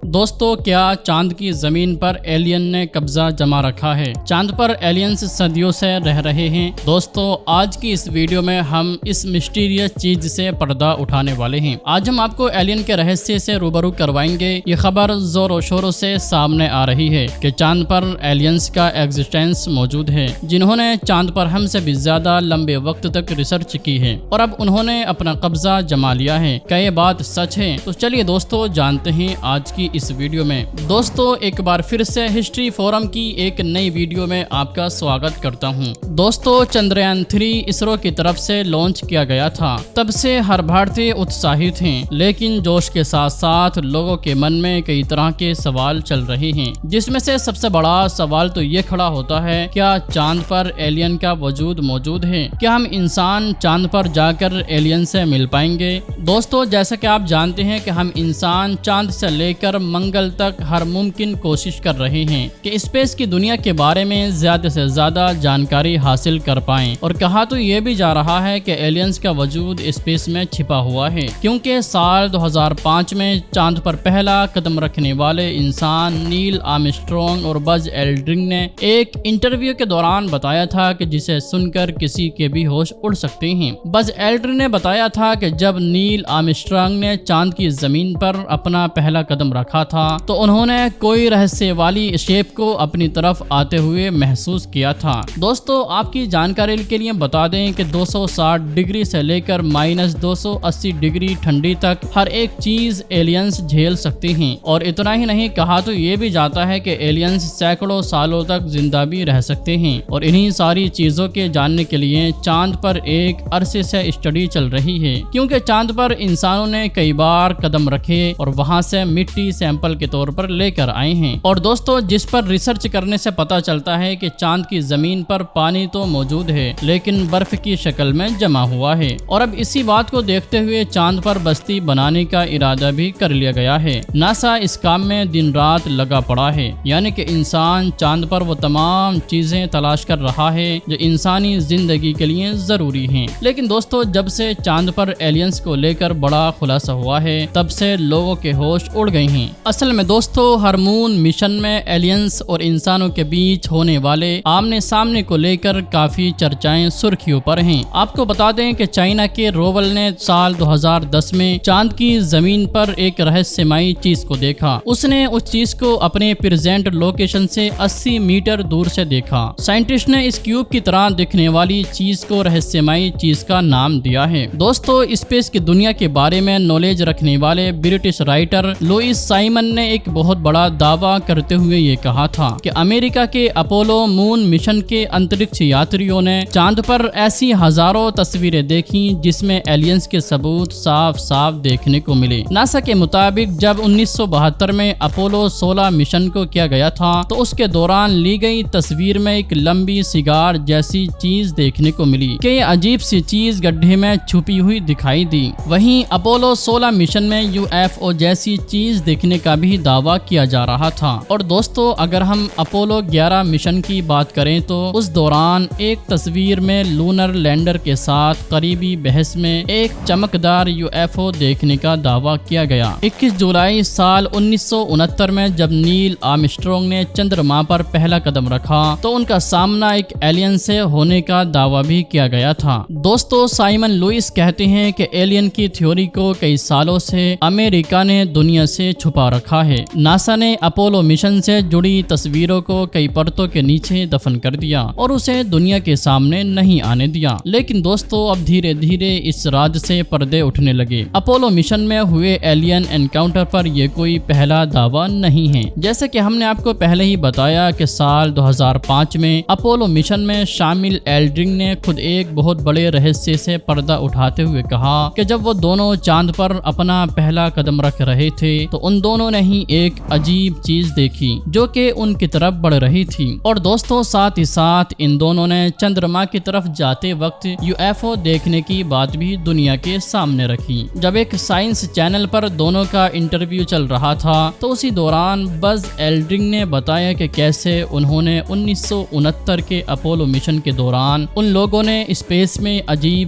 دوستو کیا چاند کی زمین پر ایلین نے قبضہ جما رکھا ہے؟ چاند پر ایلینز صدیوں سے رہ رہے ہیں۔ دوستو آج کی اس ویڈیو میں ہم اس مسٹیریس چیز سے پردہ اٹھانے والے ہیں۔ آج ہم آپ کو ایلین کے رہسیے سے روبرو کروائیں گے۔ یہ خبر زور و شوروں سے سامنے آ رہی ہے کہ چاند پر ایلینز کا ایگزسٹنس موجود ہے، جنہوں نے چاند پر ہم سے بھی زیادہ لمبے وقت تک ریسرچ کی ہے اور اب انہوں نے اپنا قبضہ جما لیا ہے۔ کیا یہ بات سچ ہے؟ تو چلیے دوستو جانتے ہیں آج کی اس ویڈیو میں۔ دوستو ایک بار پھر سے ہسٹری فورم کی ایک نئی ویڈیو میں آپ کا سواگت کرتا ہوں۔ دوستو چندریان 3 اسرو کی طرف سے لانچ کیا گیا تھا۔ تب سے ہر بھارتی اتساہت ہیں، لیکن جوش کے ساتھ ساتھ لوگوں کے من میں کئی طرح کے سوال چل رہے ہیں، جس میں سے سب سے بڑا سوال تو یہ کھڑا ہوتا ہے، کیا چاند پر ایلین کا وجود موجود ہے؟ کیا ہم انسان چاند پر جا کر ایلین سے مل پائیں گے؟ دوستو جیسا کہ آپ جانتے ہیں کہ ہم انسان چاند سے لے کر منگل تک ہر ممکن کوشش کر رہے ہیں کہ اسپیس کی دنیا کے بارے میں زیادہ سے زیادہ جانکاری حاصل کر پائیں، اور کہا تو یہ بھی جا رہا ہے کہ ایلینز کا وجود اسپیس میں چھپا ہوا ہے، کیونکہ سال 2005 میں چاند پر پہلا قدم رکھنے والے انسان نیل آرمسٹرانگ اور بز ایلڈرن نے ایک انٹرویو کے دوران بتایا تھا کہ جسے سن کر کسی کے بھی ہوش اڑ سکتے ہیں۔ بز ایلڈرن نے بتایا تھا کہ جب نیل آرمسٹرانگ نے چاند کی زمین پر اپنا پہلا قدم رکھا تھا تو انہوں نے کوئی رہسیہ والی شیپ کو اپنی طرف آتے ہوئے محسوس کیا تھا۔ دوستو آپ کی جانکاری کے لیے بتا دیں کہ 260 ڈگری سے لے کر -280 ڈگری ٹھنڈی تک ہر ایک چیز ایلینز جھیل سکتے ہیں، اور اتنا ہی نہیں، کہا تو یہ بھی جاتا ہے کہ ایلینز سینکڑوں سالوں تک زندہ بھی رہ سکتے ہیں، اور انہی ساری چیزوں کے جاننے کے لیے چاند پر ایک عرصے سے اسٹڈی چل رہی ہے، کیونکہ چاند پر انسانوں نے کئی بار قدم رکھے اور وہاں سے مٹی سیمپل کے طور پر لے کر آئے ہیں۔ اور دوستو جس پر ریسرچ کرنے سے پتا چلتا ہے کہ چاند کی زمین پر پانی تو موجود ہے، لیکن برف کی شکل میں جمع ہوا ہے، اور اب اسی بات کو دیکھتے ہوئے چاند پر بستی بنانے کا ارادہ بھی کر لیا گیا ہے۔ ناسا اس کام میں دن رات لگا پڑا ہے، یعنی کہ انسان چاند پر وہ تمام چیزیں تلاش کر رہا ہے جو انسانی زندگی کے لیے ضروری ہیں۔ لیکن دوستو جب سے چاند پر ایلینز کو لے کر بڑا خلاصہ ہوا ہے، تب سے لوگوں کے ہوش اڑ گئے ہیں۔ اصل میں دوستو ہر مون مشن میں ایلینز اور انسانوں کے بیچ ہونے والے آمنے سامنے کو لے کر کافی چرچائیں سرخیوں پر ہیں۔ آپ کو بتا دیں کہ چائنا کے روول نے سال 2010 میں چاند کی زمین پر ایک رہسیمائی چیز کو دیکھا۔ اس نے اس چیز کو اپنے پریزنٹ لوکیشن سے 80 میٹر دور سے دیکھا۔ سائنٹسٹ نے اس کیوب کی طرح دکھنے والی چیز کو رہسیمائی چیز کا نام دیا ہے۔ دوستو اسپیس کی دنیا کے بارے میں نالج رکھنے والے برٹش رائٹر لوئس سائمن نے ایک بہت بڑا دعویٰ کرتے ہوئے یہ کہا تھا کہ امریکہ کے اپولو مون مشن کے انترکش یاتریوں نے چاند پر ایسی ہزاروں تصویریں دیکھیں جس میں ایلینز کے ثبوت صاف صاف دیکھنے کو ملے۔ ناسا کے مطابق جب 1972 میں اپولو 16 مشن کو کیا گیا تھا تو اس کے دوران لی گئی تصویر میں ایک لمبی سگار جیسی چیز دیکھنے کو ملی کہ یہ عجیب سی چیز گڈھے میں چھپی ہوئی دکھائی دی۔ وہیں اپولو 16 مشن میں UFO جیسی چیز دیکھنے کا بھی دعویٰ کیا جا رہا تھا۔ اور دوستو اگر ہم اپولو 11 مشن کی بات کریں تو اس دوران ایک تصویر میں لونر لینڈر کے ساتھ قریبی بحث میں ایک چمکدار UFO دیکھنے کا دعویٰ کیا گیا۔ 21 جولائی سال 1969 میں جب نیل آرمسٹرانگ نے چندرما پر پہلا قدم رکھا تو ان کا سامنا ایک ایلین سے ہونے کا دعویٰ بھی کیا گیا تھا۔ دوستو سائمن لوئس کہتے ہیں کہ ایلین کی تھیوری کو کئی سالوں سے امریکہ نے دنیا سے چھپا رکھا ہے۔ ناسا نے اپولو مشن سے جڑی تصویروں کو کئی پرتوں کے نیچے دفن کر دیا اور اسے دنیا کے سامنے نہیں آنے دیا، لیکن دوستو اب دھیرے دھیرے اس راز سے پردے اٹھنے لگے۔ اپولو مشن میں ہوئے ایلین انکاؤنٹر پر یہ کوئی پہلا دعویٰ نہیں ہے۔ جیسے کہ ہم نے آپ کو پہلے ہی بتایا کہ سال 2005 میں اپولو مشن میں شامل ایلڈرن نے خود ایک بہت بڑے رہسیے سے پردہ اٹھاتے ہوئے کہا کہ جب وہ دونوں چاند پر اپنا پہلا قدم رکھ رہے تھے تو ان دونوں نے ہی ایک عجیب چیز دیکھی جو کہ ان کی طرف بڑھ رہی تھی۔ اور دوستو ساتھ ہی ساتھ ان دونوں نے چندرما کی طرف جاتے وقت UFO دیکھنے کی بات بھی دنیا کے سامنے رکھی۔ جب ایک سائنس چینل پر دونوں کا انٹرویو چل رہا تھا تو اسی دوران بز ایلڈرن نے بتایا کہ کیسے انہوں نے 1969 کے اپولو مشن کے دوران ان لوگوں نے اسپیس میں عجیب